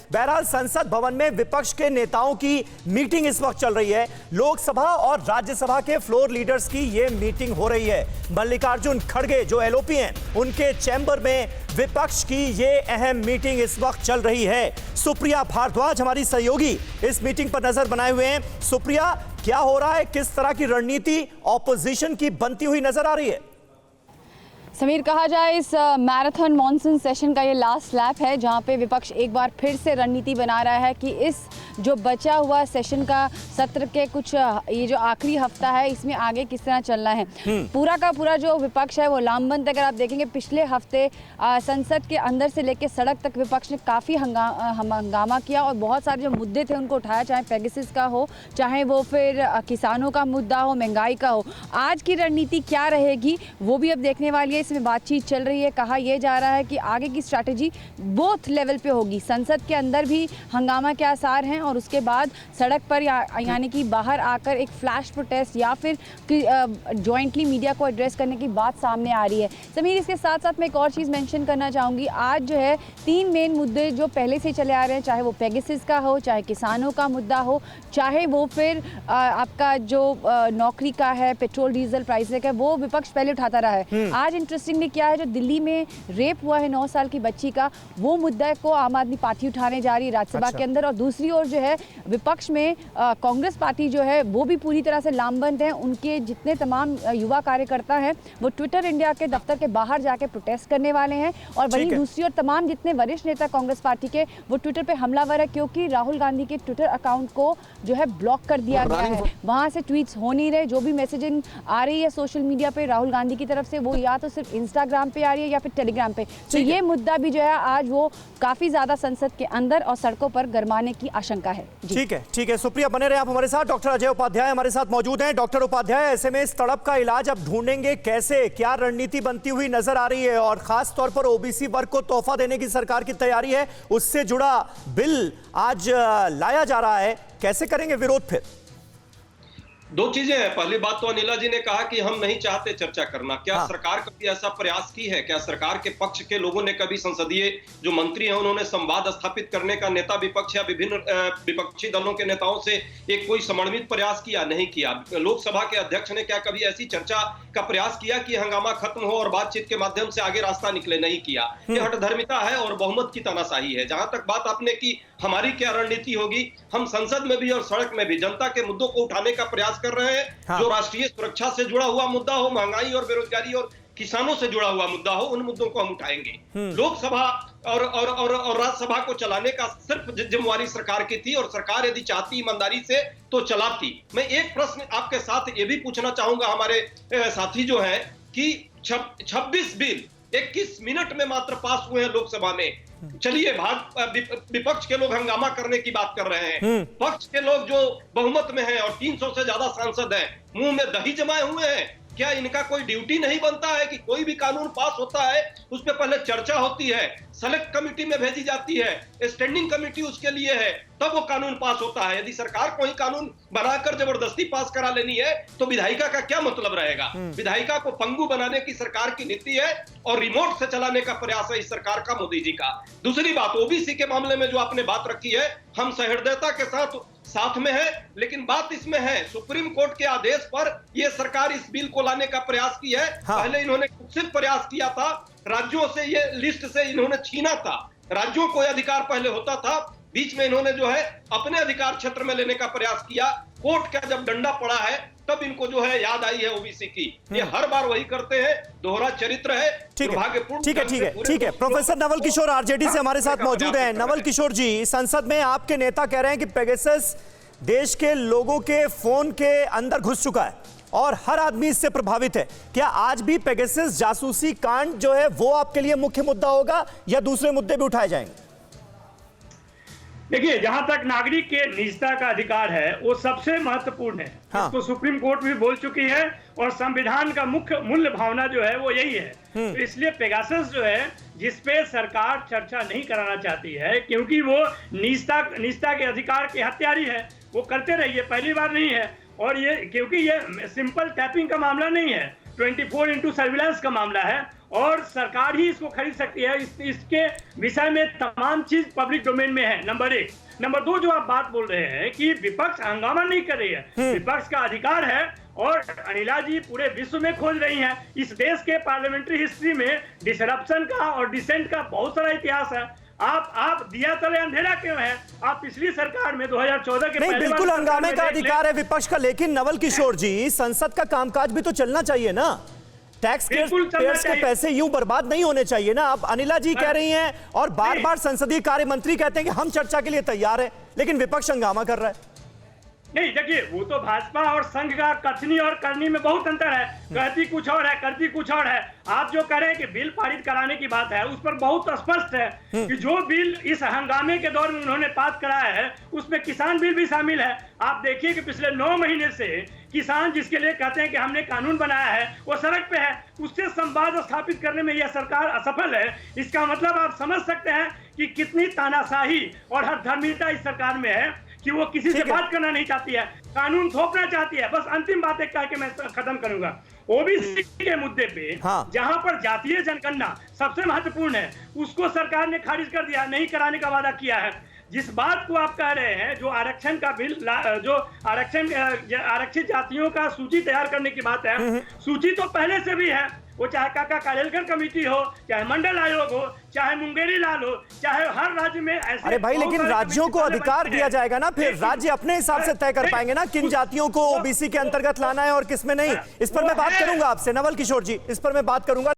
बहरहाल संसद भवन में विपक्ष के नेताओं की मीटिंग इस वक्त चल रही है। लोकसभा और राज्यसभा के फ्लोर लीडर्स की यह मीटिंग हो रही है। मल्लिकार्जुन खड़गे जो एलओपी हैं, उनके चैम्बर में विपक्ष की यह अहम मीटिंग इस वक्त चल रही है। सुप्रिया भारद्वाज हमारी सहयोगी इस मीटिंग पर नजर बनाए हुए हैं। सुप्रिया, क्या हो रहा है, किस तरह की रणनीति ऑपोजिशन की बनती हुई नजर आ रही है? समीर, कहा जाए इस मैराथन मॉनसून सेशन का ये लास्ट लैप है जहां पे विपक्ष एक बार फिर से रणनीति बना रहा है कि इस जो बचा हुआ सेशन का सत्र के कुछ ये जो आखिरी हफ्ता है इसमें आगे किस तरह चलना है। पूरा का पूरा जो विपक्ष है वो लामबंद। अगर आप देखेंगे पिछले हफ्ते संसद के अंदर से लेकर सड़क तक विपक्ष ने काफ़ी हंगामा किया और बहुत सारे जो मुद्दे थे उनको उठाया, चाहे पेगासस का हो, चाहे वो फिर किसानों का मुद्दा हो, महंगाई का हो। आज की रणनीति क्या रहेगी वो भी अब देखने वाली है। इसमें बातचीत चल रही है। कहा यह जा रहा है कि आगे की स्ट्रैटेजी बोथ लेवल पे होगी। संसद के अंदर भी हंगामा के आसार हैं और उसके बाद सड़क पर यानी कि बाहर आकर एक फ्लैश प्रोटेस्ट या फिर जॉइंटली मीडिया को एड्रेस करने की बात सामने आ रही है। समीर, इसके साथ साथ मैं एक और चीज़ मेंशन करना चाहूँगी। आज जो है 3 मेन मुद्दे जो पहले से चले आ रहे हैं, चाहे वो पेगासस का हो, चाहे किसानों का मुद्दा हो, चाहे वो फिर आपका जो नौकरी का है, पेट्रोल डीजल प्राइस का, वो विपक्ष पहले उठाता रहा है। आज इंटरेस्टिंगली क्या है, जो दिल्ली में रेप हुआ है 9 साल की बच्ची का, वो मुद्दा को आम आदमी पार्टी उठाने जा रही है राज्यसभा के अंदर। और दूसरी ओर जो है विपक्ष में कांग्रेस पार्टी जो है वो भी पूरी तरह से लामबंद है। उनके जितने तमाम युवा कार्यकर्ता हैं वो ट्विटर इंडिया के दफ्तर के बाहर जाके प्रोटेस्ट करने वाले हैं। और वहीं दूसरी ओर तमाम जितने वरिष्ठ नेता कांग्रेस पार्टी के वो ट्विटर पे हमलावर है, क्योंकि राहुल गांधी के ट्विटर अकाउंट को जो है ब्लॉक कर दिया गया है। वहां से ट्वीट्स हो नहीं रहे। जो भी मैसेजिंग आ रही है सोशल मीडिया पे राहुल गांधी की तरफ से, वो या तो सिर्फ इंस्टाग्राम पे आ रही है या फिर टेलीग्राम पे। तो ये मुद्दा भी जो है आज वो काफी ज्यादा संसद के अंदर और सड़कों पर गरमाने की आशंका है। ठीक है सुप्रिया, बने रहे आप हमारे साथ। डॉक्टर अजय उपाध्याय हमारे साथ मौजूद हैं। डॉक्टर उपाध्याय, ऐसे में इस तड़प का इलाज अब ढूंढेंगे कैसे? क्या रणनीति बनती हुई नजर आ रही है? और खास तौर पर ओबीसी वर्ग को तोहफा देने की सरकार की तैयारी है, उससे जुड़ा बिल आज लाया जा रहा है, कैसे करेंगे विरोध? फिर 2 चीजें हैं। पहली बात तो अनिला जी ने कहा कि हम नहीं चाहते चर्चा करना। क्या सरकार कभी ऐसा प्रयास की है? क्या सरकार के पक्ष के लोगों ने कभी संसदीय जो मंत्री हैं उन्होंने संवाद स्थापित करने का नेता विपक्ष या विभिन्न विपक्षी दलों के नेताओं से एक कोई समन्वित प्रयास किया? नहीं किया। लोकसभा के अध्यक्ष ने क्या कभी ऐसी चर्चा का प्रयास किया कि हंगामा खत्म हो और बातचीत के माध्यम से आगे रास्ता निकले? नहीं किया। यह हठधर्मिता है और बहुमत की तानाशाही है। जहां तक बात आपने की हमारी क्या रणनीति होगी, हम संसद में भी और सड़क में भी जनता के मुद्दों को उठाने का प्रयास कर रहे हैं। जो राष्ट्रीय सुरक्षा से जुड़ा हुआ मुद्दा हो, महंगाई और बेरोजगारी और किसानों से जुड़ा हुआ मुद्दा हो, उन मुद्दों को हम उठाएंगे। लोकसभा और राज्यसभा को चलाने का सिर्फ जिम्मेवारी सरकार की थी और सरकार यदि चाहती ईमानदारी से तो चलाती। मैं एक प्रश्न आपके साथ ये भी पूछना चाहूंगा, हमारे साथी जो है कि 26 बिल 21 मिनट में मात्र पास हुए हैं लोकसभा में। चलिए, विपक्ष के लोग हंगामा करने की बात कर रहे हैं, पक्ष के लोग जो बहुमत में हैं और 300 से ज्यादा सांसद हैं, मुंह में दही जमाए हुए हैं। क्या इनका कोई ड्यूटी नहीं बनता है कि कोई भी कानून पास होता है उस पर पहले चर्चा होती है, सेलेक्ट कमेटी में भेजी जाती है, स्टैंडिंग कमेटी उसके लिए है, तब वो कानून पास होता है। यदि सरकार को ही कानून बनाकर जबरदस्ती पास करा लेनी है तो विधायिका का क्या मतलब रहेगा? विधायिका को पंगु बनाने की सरकार की नीति है और रिमोट से चलाने का प्रयास है इस सरकार का, मोदी जी का। दूसरी बात, ओबीसी के मामले में जो आपने बात रखी है, हम सहृदयता के साथ में है, लेकिन बात इसमें है सुप्रीम कोर्ट के आदेश पर यह सरकार इस बिल को लाने का प्रयास की है। पहले इन्होंने कुत्सित प्रयास किया था, राज्यों से ये लिस्ट से इन्होंने छीना था। राज्यों को अधिकार पहले होता था, बीच में इन्होंने जो है अपने अधिकार क्षेत्र में लेने का प्रयास किया। कोर्ट का जब डंडा पड़ा है तब इनको जो है याद आई है ओबीसी की। ये हर बार वही करते हैं, दोहरा चरित्र है, दुर्भाग्यपूर्ण। ठीक है। प्रोफेसर नवल किशोर आरजेडी से हमारे साथ मौजूद हैं। नवल किशोर जी, संसद में आपके नेता कह रहे हैं कि पेगासस देश के लोगों के फोन के अंदर घुस चुका है और हर आदमी इससे प्रभावित है। क्या आज भी पेगासस जासूसी कांड जो है वो आपके लिए मुख्य मुद्दा होगा या दूसरे मुद्दे भी उठाए जाएंगे? देखिए, जहां तक नागरिक के निजता का अधिकार है वो सबसे महत्वपूर्ण है। इसको सुप्रीम कोर्ट भी बोल चुकी है और संविधान का मुख्य मूल्य भावना जो है वो यही है। तो इसलिए पेगासस जो है जिसपे सरकार चर्चा नहीं कराना चाहती है, क्योंकि वो निजता के अधिकार के हत्यारी है, वो करते रहिए, पहली बार नहीं है। और ये क्योंकि ये सिंपल टैपिंग का मामला नहीं है, 24x सर्विलांस का मामला है और सरकार ही इसको खरीद सकती है। इसके विषय में तमाम चीज पब्लिक डोमेन में है, नंबर 1। नंबर 2, जो आप बात बोल रहे हैं कि विपक्ष हंगामा नहीं कर रही है, विपक्ष का अधिकार है और अनिला जी पूरे विश्व में खोज रही हैं। इस देश के पार्लियामेंट्री हिस्ट्री में डिसरप्शन का और डिसेंट का बहुत सारा इतिहास है। आप दिया तले अंधेरा क्यों है? आप पिछली सरकार में 2014 के नहीं, बिल्कुल हंगामे का अधिकार है विपक्ष का, लेकिन नवल किशोर जी, संसद का कामकाज भी तो चलना चाहिए ना। टैक्स पेयर्स के पैसे यूं बर्बाद नहीं होने चाहिए ना। अब अनिला जी कह रही हैं और बार बार संसदीय कार्य मंत्री कहते हैं कि हम चर्चा के लिए तैयार है, लेकिन विपक्ष हंगामा कर रहा है। नहीं, देखिए, वो तो भाजपा और संघ का कथनी और करनी में बहुत अंतर है। कहती कुछ और है, करती कुछ और है। आप जो कह रहे हैं कि बिल पारित कराने की बात है, उस पर बहुत स्पष्ट है कि जो बिल इस हंगामे के दौर में उन्होंने पास कराया है उसमें किसान बिल भी शामिल है। आप देखिए कि पिछले 9 महीने से किसान जिसके लिए कहते हैं कि हमने कानून बनाया है, वो सड़क पे है। उससे संवाद स्थापित करने में यह सरकार असफल है। इसका मतलब आप समझ सकते हैं कि कितनी तानाशाही और हठधर्मिता इस सरकार में है कि वो किसी से बात करना नहीं चाहती है, कानून थोपना चाहती है। बस अंतिम बात एक कह के मैं खत्म करूंगा। ओबीसी के मुद्दे पे जहां पर जातीय जनगणना सबसे महत्वपूर्ण है, उसको सरकार ने खारिज कर दिया, नहीं कराने का वादा किया है। जिस बात को आप कह रहे हैं, जो आरक्षण का बिल, जो आरक्षित जातियों का सूची तैयार करने की बात है, सूची तो पहले से भी है। वो चाहे काका कालेलकर कमेटी हो, चाहे मंडल आयोग हो, चाहे मुंगेरी लाल हो, चाहे हर राज्य में ऐसे। अरे भाई, लेकिन राज्यों को अधिकार दिया जाएगा ना, फिर राज्य अपने हिसाब से तय कर पाएंगे ना किन जातियों को ओबीसी के अंतर्गत लाना है और किस में नहीं। इस पर मैं बात करूंगा आपसे, नवल किशोर जी, इस पर मैं बात करूंगा।